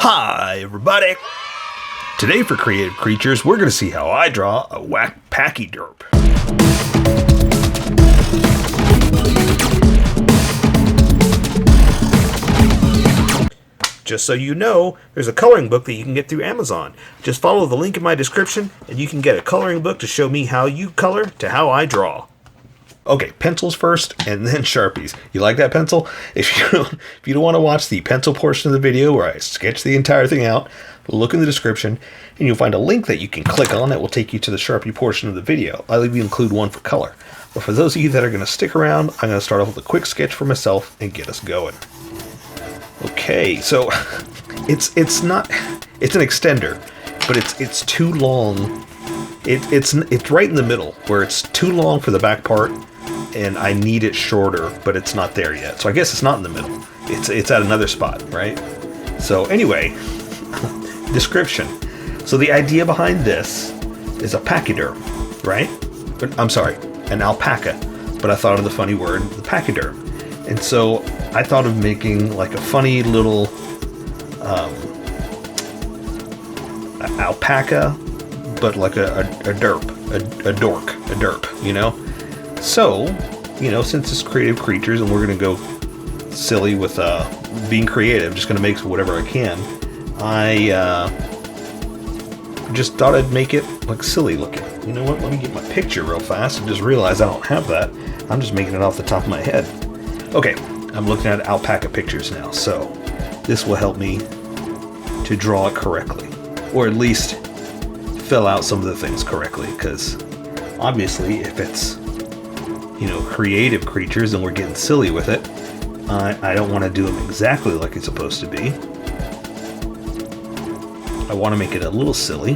Hi everybody! Today for Creative Creatures, we're going to see how I draw a WhackPackyDerp. Just so you know, there's a coloring book that you can get through Amazon. Just follow the link in my description and you can get a coloring book to show me how you color to how I draw. Okay, pencils first, and then Sharpies. You like that pencil? If you don't want to watch the pencil portion of the video where I sketch the entire thing out, look in the description, and you'll find a link that you can click on that will take you to the Sharpie portion of the video. I'll even include one for color. But for those of you that are going to stick around, I'm going to start off with a quick sketch for myself and get us going. Okay, so it's an extender, but it's too long. It's right in the middle where it's too long for the back part. And I need it shorter, but it's not there yet. So I guess it's not in the middle. It's at another spot, right? So anyway, description. So the idea behind this is a pachyderm, right? But I'm sorry, an alpaca. But I thought of the funny word, the pachyderm. And so I thought of making like a funny little alpaca, but like a derp, you know? So, you know, since it's Creative Creatures and we're going to go silly with being creative, just going to make whatever I can, I just thought I'd make it like silly looking. You know what, let me get my picture real fast and just realize I don't have that. I'm just making it off the top of my head. Okay, I'm looking at alpaca pictures now, so this will help me to draw it correctly. Or at least fill out some of the things correctly, because obviously if it's, you know, Creative Creatures and we're getting silly with it, I don't want to do them exactly like it's supposed to be. I want to make it a little silly.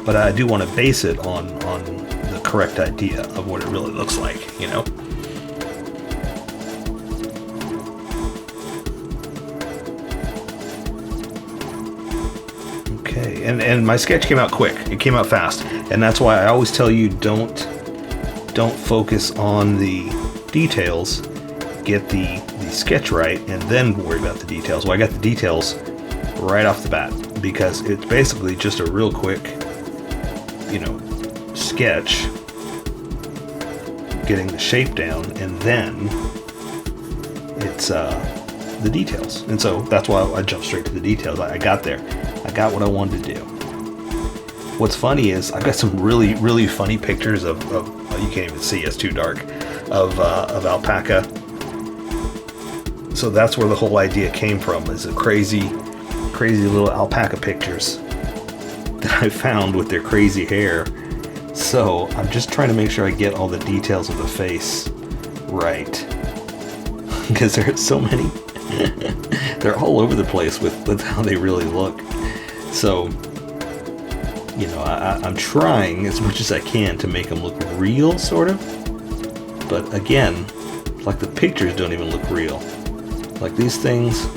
But I do want to base it on the correct idea of what it really looks like, you know? And my sketch came out quick. It came out fast, and that's why I always tell you don't focus on the details. Get the sketch right, and then worry about the details. Well, I got the details right off the bat because it's basically just a real quick, you know, sketch, getting the shape down, and then it's the details. And so that's why I jumped straight to the details. I got there. I got what I wanted to do. What's funny is I've got some really, really funny pictures of you can't even see, it's too dark, of alpaca. So that's where the whole idea came from, is a crazy little alpaca pictures that I found with their crazy hair. So I'm just trying to make sure I get all the details of the face right, because there are so many. They're all over the place with how they really look. So, you know, I'm trying as much as I can to make them look real, sort of. But again, like the pictures don't even look real. Like these things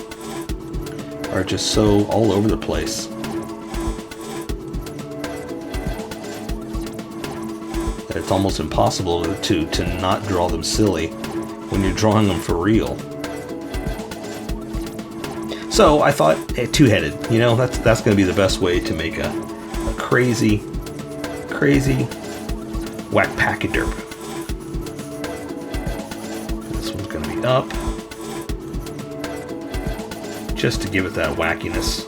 are just so all over the place. That it's almost impossible to not draw them silly when you're drawing them for real. So I thought, hey, two-headed, you know, that's going to be the best way to make a crazy WhackPackyDerp. This one's going to be up, just to give it that wackiness.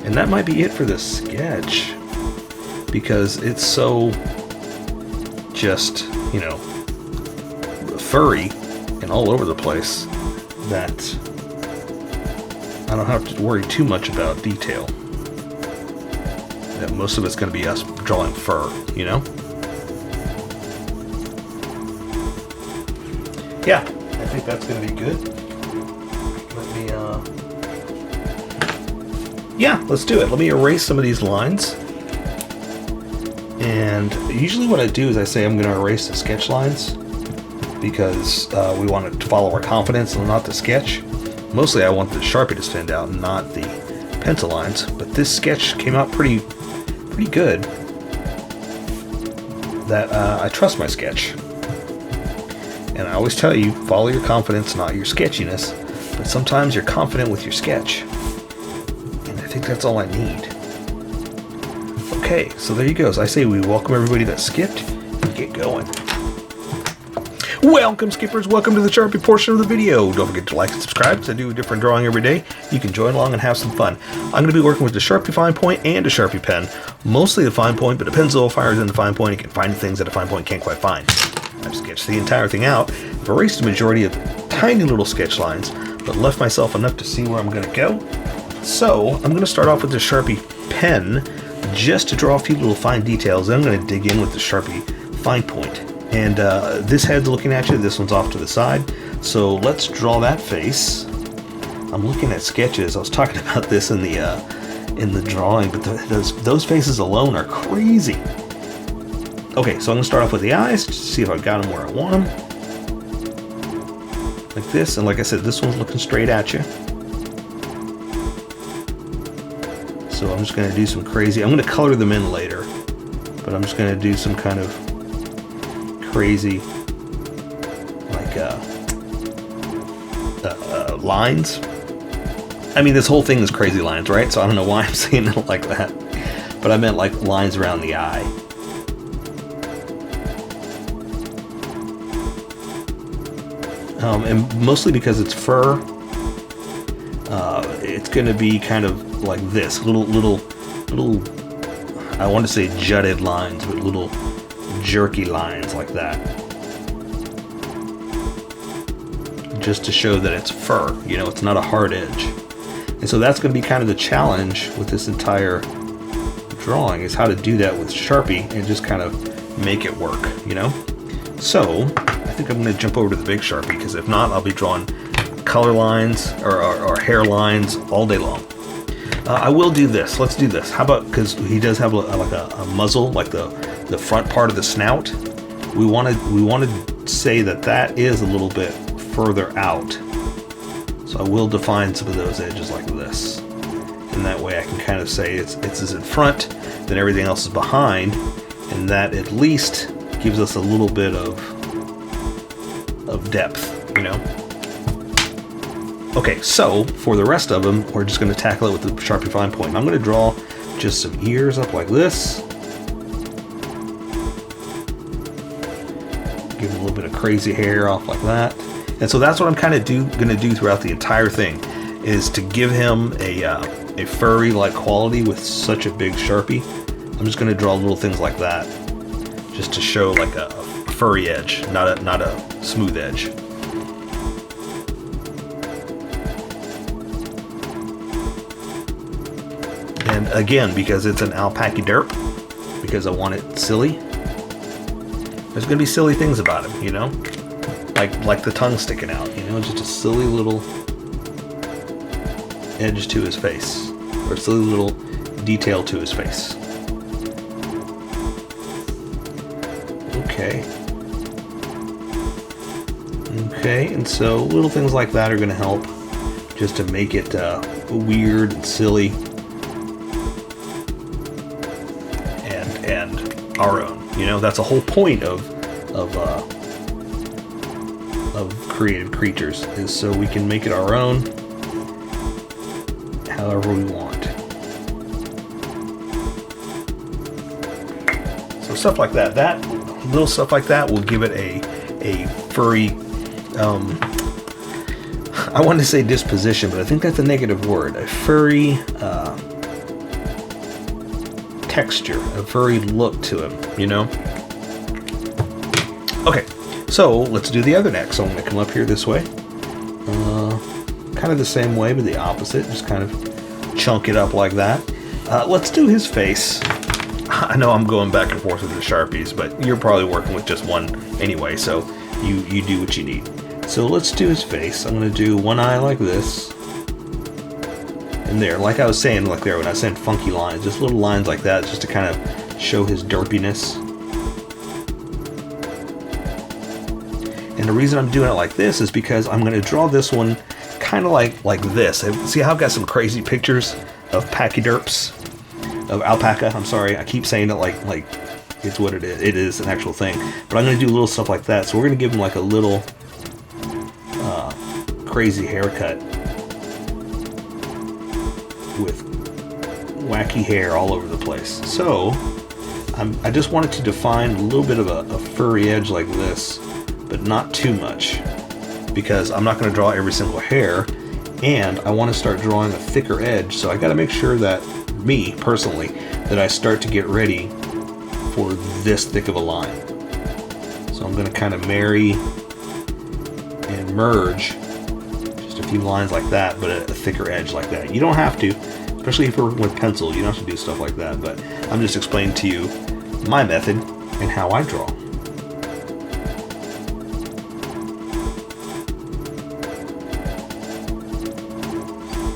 And that might be it for this sketch, because it's so just, you know, furry and all over the place that I don't have to worry too much about detail. That most of it's going to be us drawing fur, you know? Yeah, I think that's going to be good. Yeah, let's do it. Let me erase some of these lines. And usually what I do is I say I'm going to erase the sketch lines because we want it to follow our confidence and not the sketch. Mostly I want the Sharpie to stand out and not the pencil lines, but this sketch came out pretty good. That I trust my sketch. And I always tell you, follow your confidence, not your sketchiness. But sometimes you're confident with your sketch. And I think that's all I need. Okay, so there you go. So I say we welcome everybody that skipped and get going. Welcome, skippers. Welcome to the Sharpie portion of the video. Don't forget to like and subscribe because I do a different drawing every day. You can join along and have some fun. I'm going to be working with the Sharpie fine point and a Sharpie pen. Mostly the fine point, but a pencil fires in the fine point. You can find things that a fine point can't quite find. I've sketched the entire thing out. I've erased the majority of tiny little sketch lines, but left myself enough to see where I'm going to go. So I'm going to start off with the Sharpie pen just to draw a few little fine details. Then I'm going to dig in with the Sharpie fine point. And this head's looking at you, this one's off to the side. So let's draw that face. I'm looking at sketches. I was talking about this in the drawing, but those faces alone are crazy. Okay, so I'm gonna start off with the eyes, just to see if I've got them where I want them. Like this, and like I said, this one's looking straight at you. So I'm just gonna do some crazy, I'm gonna color them in later, but I'm just gonna do some kind of crazy like lines. I mean, this whole thing is crazy lines, right? So I don't know why I'm saying it like that, but I meant like lines around the eye. And mostly because it's fur, it's going to be kind of like this little I want to say jutted lines, but little jerky lines like that, just to show that it's fur, you know, it's not a hard edge. And so that's going to be kind of the challenge with this entire drawing, is how to do that with Sharpie and just kind of make it work, you know. So I think I'm going to jump over to the big Sharpie, because if not, I'll be drawing color lines or hair lines all day long. I will do this. Let's do this. How about, because he does have like a muzzle, like the front part of the snout. We want to say that is a little bit further out. So I will define some of those edges like this. And that way I can kind of say it's in front, then everything else is behind, and that at least gives us a little bit of depth, you know. Okay, so for the rest of them, we're just going to tackle it with the Sharpie fine point. I'm going to draw just some ears up like this. Give them a little bit of crazy hair off like that. And so that's what I'm kind of going to do throughout the entire thing, is to give him a furry like quality with such a big Sharpie. I'm just going to draw little things like that, just to show like a furry edge, not a smooth edge. And again, because it's an WhackPackyDerp, because I want it silly, there's going to be silly things about him, you know? Like the tongue sticking out, you know? Just a silly little edge to his face, or a silly little detail to his face. Okay. Okay, and so little things like that are going to help just to make it weird and silly and our own. You know, that's a whole point of creative creatures, is so we can make it our own however we want. So stuff like that, little stuff like that will give it a furry, I wanted to say disposition, but I think that's a negative word. A furry texture, a furry look to him, you know? Okay, so let's do the other neck. So I'm going to come up here this way. Kind of the same way, but the opposite. Just kind of chunk it up like that. Let's do his face. I know I'm going back and forth with the Sharpies, but you're probably working with just one anyway, so you do what you need. So let's do his face. I'm going to do one eye like this. And there, like I was saying, like there when I said funky lines, just little lines like that, just to kind of show his derpiness. And the reason I'm doing it like this is because I'm going to draw this one kind of like this. See how I've got some crazy pictures of PackyDerps, of alpaca. I'm sorry, I keep saying it like it's what it is. It is an actual thing. But I'm going to do little stuff like that. So we're going to give him like a little crazy haircut with wacky hair all over the place. So I just wanted to define a little bit of a furry edge like this, but not too much, because I'm not going to draw every single hair, and I want to start drawing a thicker edge. So I got to make sure that, me personally, that I start to get ready for this thick of a line. So I'm going to kind of marry and merge just a few lines like that, but a thicker edge like that. You don't have to, especially if you're working with pencil, you don't have to do stuff like that, but I'm just explaining to you my method and how I draw.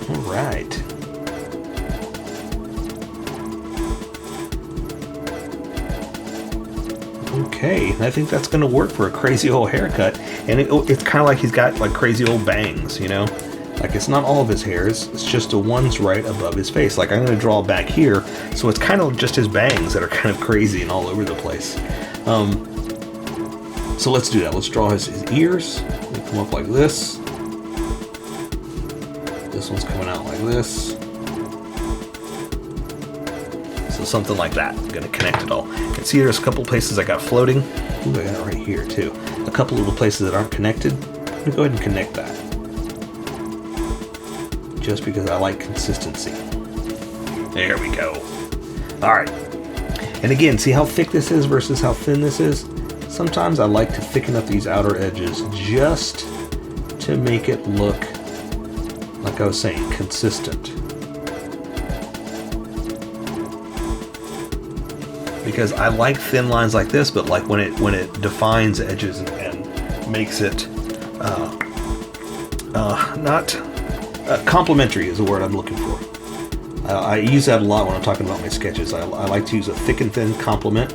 All right. Okay, I think that's going to work for a crazy old haircut, and it's kind of like he's got like crazy old bangs, you know? Like, it's not all of his hairs, it's just the ones right above his face. Like, I'm going to draw back here, so it's kind of just his bangs that are kind of crazy and all over the place. So let's do that. Let's draw his ears. They come up like this. This one's coming out like this. So something like that. I'm going to connect it all. You can see there's a couple places I got floating. Ooh, I got it right here too. A couple little places that aren't connected. I'm going to go ahead and connect that, just because I like consistency. There we go. All right. And again, see how thick this is versus how thin this is? Sometimes I like to thicken up these outer edges just to make it look, like I was saying, consistent. Because I like thin lines like this, but like when it defines edges and makes it not complementary is the word I'm looking for. I use that a lot when I'm talking about my sketches. I like to use a thick and thin complement.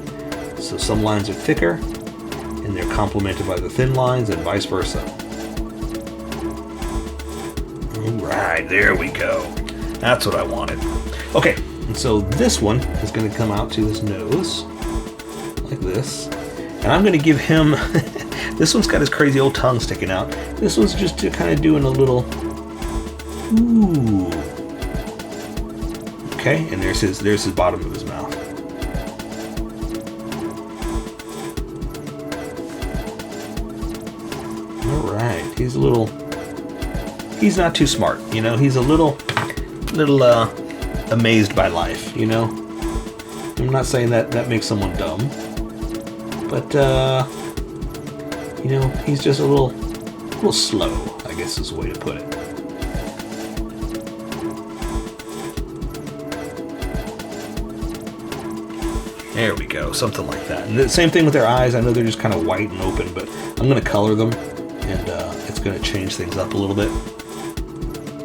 So some lines are thicker and they're complemented by the thin lines, and vice versa. Alright, there we go. That's what I wanted. Okay, and so this one is going to come out to his nose, like this. And I'm going to give him, this one's got his crazy old tongue sticking out. This one's just kind of doing a little, ooh. Okay, and there's his bottom of his mouth. Alright, he's not too smart, you know, he's a little amazed by life, you know. I'm not saying that makes someone dumb, but you know, he's just a little slow, I guess is the way to put it. There we go, something like that. And the same thing with their eyes. I know they're just kind of white and open, but I'm going to color them, and it's going to change things up a little bit.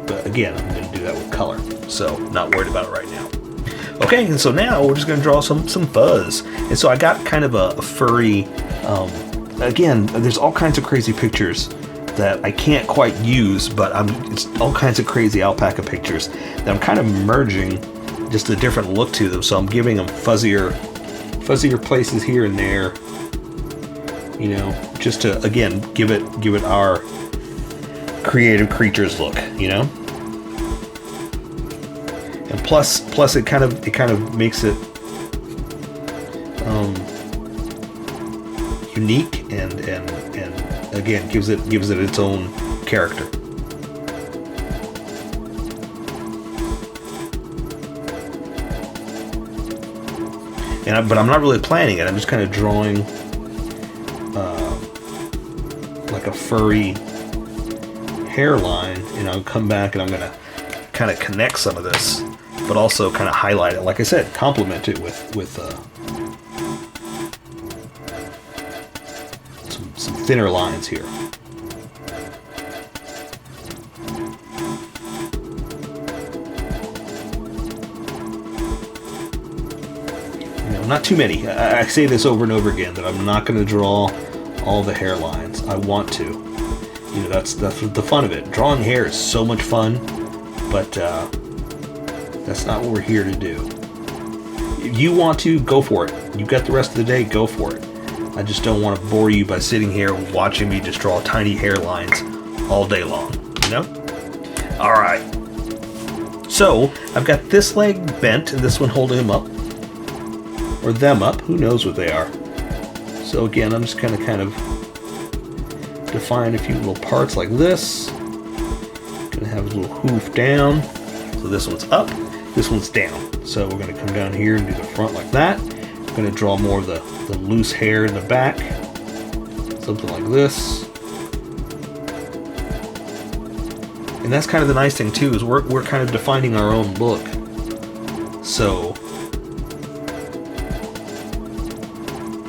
But again, I'm going to do that with color, so not worried about it right now. Okay, and so now we're just going to draw some fuzz. And so I got kind of a furry, again, there's all kinds of crazy pictures that I can't quite use, but it's all kinds of crazy alpaca pictures that I'm kind of merging just a different look to them. So I'm giving them fuzzier places here and there, you know, just to, again, give it our creative creatures look, you know. And plus it kind of makes it unique and again gives it its own character. But I'm not really planning it. I'm just kind of drawing like a furry hairline, and I'll come back and I'm gonna kind of connect some of this, but also kind of highlight it. Like I said, complement it with some thinner lines here. Not too many. I say this over and over again that I'm not going to draw all the hairlines. I want to. You know, that's the fun of it. Drawing hair is so much fun, but that's not what we're here to do. if you want to, go for it. You've got the rest of the day, go for it. I just don't want to bore you by sitting here watching me just draw tiny hairlines all day long, you know? All right. So I've got this leg bent and this one holding him up, or them up. Who knows what they are? So again, I'm just gonna kind of define a few little parts like this. Gonna have a little hoof down. So this one's up, this one's down. So we're gonna come down here and do the front like that. I'm gonna draw more of the loose hair in the back, something like this. And that's kind of the nice thing too, is we're kind of defining our own look. So,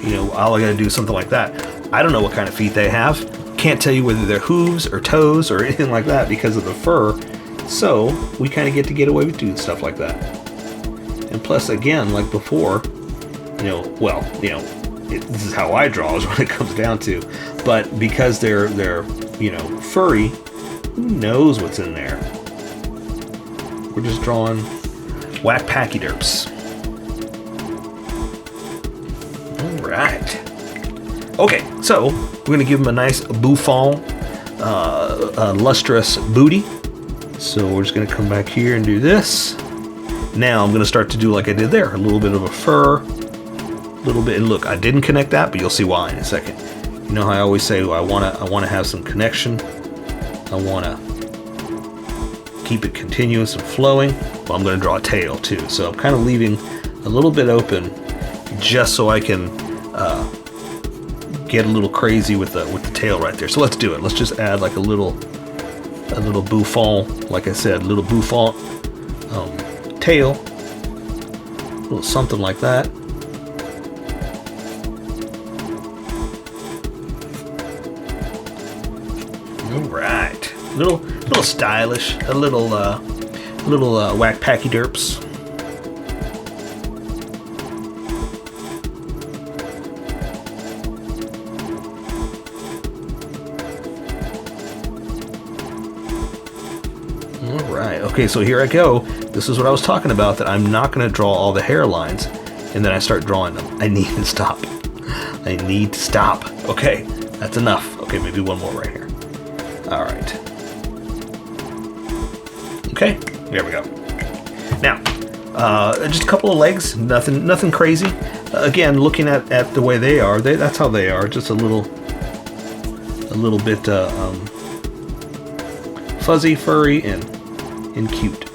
you know, all I gotta do is something like that. I don't know what kind of feet they have. Can't tell you whether they're hooves or toes or anything like that because of the fur. So we kind of get away with doing stuff like that. And plus, again, like before, you know, well, you know, this is how I draw is when it comes down to. But because they're you know, furry, who knows what's in there? We're just drawing WhackPackyDerps. All right. Okay, so we're gonna give him a nice bouffant, lustrous booty. So we're just gonna come back here and do this. Now I'm gonna start to do like I did there, a little bit of a fur, a little bit. And look, I didn't connect that, but you'll see why in a second. You know how I always say I wanna have some connection. I wanna keep it continuous and flowing. Well, I'm gonna draw a tail too, so I'm kind of leaving a little bit open, just so I can get a little crazy with the tail right there. So let's do it. Let's just add like a little bouffant, like I said, a little bouffant tail, a little something like that. All right, little stylish, a little WhackPackyDerps. Alright, okay, so here I go. This is what I was talking about, that I'm not going to draw all the hairlines and then I start drawing them. I need to stop. I need to stop. Okay, that's enough. Okay, maybe one more right here. Alright. Okay, there we go. Now, just a couple of legs, nothing crazy. Again, looking at the way they are, that's how they are, just a little bit fuzzy, furry, and cute.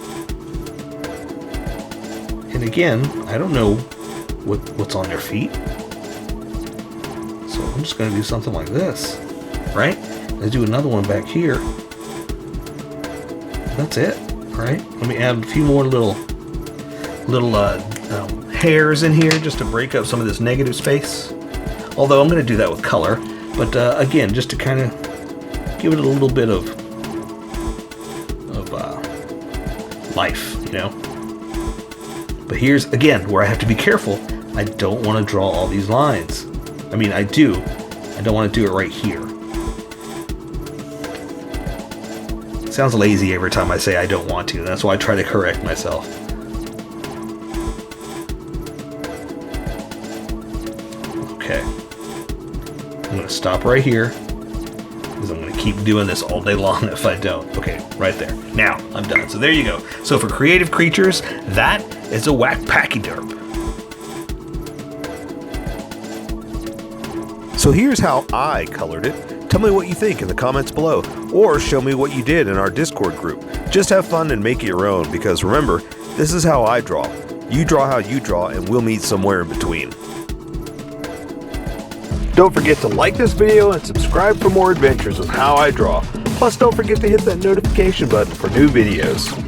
And again, I don't know what's on their feet, so I'm just going to do something like this, right? Let's do another one back here. That's it, right? Let me add a few more little hairs in here just to break up some of this negative space. Although I'm going to do that with color, but again, just to kind of give it a little bit of life, you know. But here's again where I have to be careful. I don't want to draw all these lines. I mean, I do. I don't want to do it right here. It sounds lazy every time I say I don't want to. That's why I try to correct myself. Okay. I'm going to stop right here, because I'm going to keep doing this all day long if I don't. Okay, right there. Now, I'm done. So there you go. So for creative creatures, that is a WhackPackyDerp. So here's how I colored it. Tell me what you think in the comments below, or show me what you did in our Discord group. Just have fun and make it your own, because remember, this is how I draw. You draw how you draw, and we'll meet somewhere in between. Don't forget to like this video and subscribe for more adventures with How I Draw. Plus, don't forget to hit that notification button for new videos.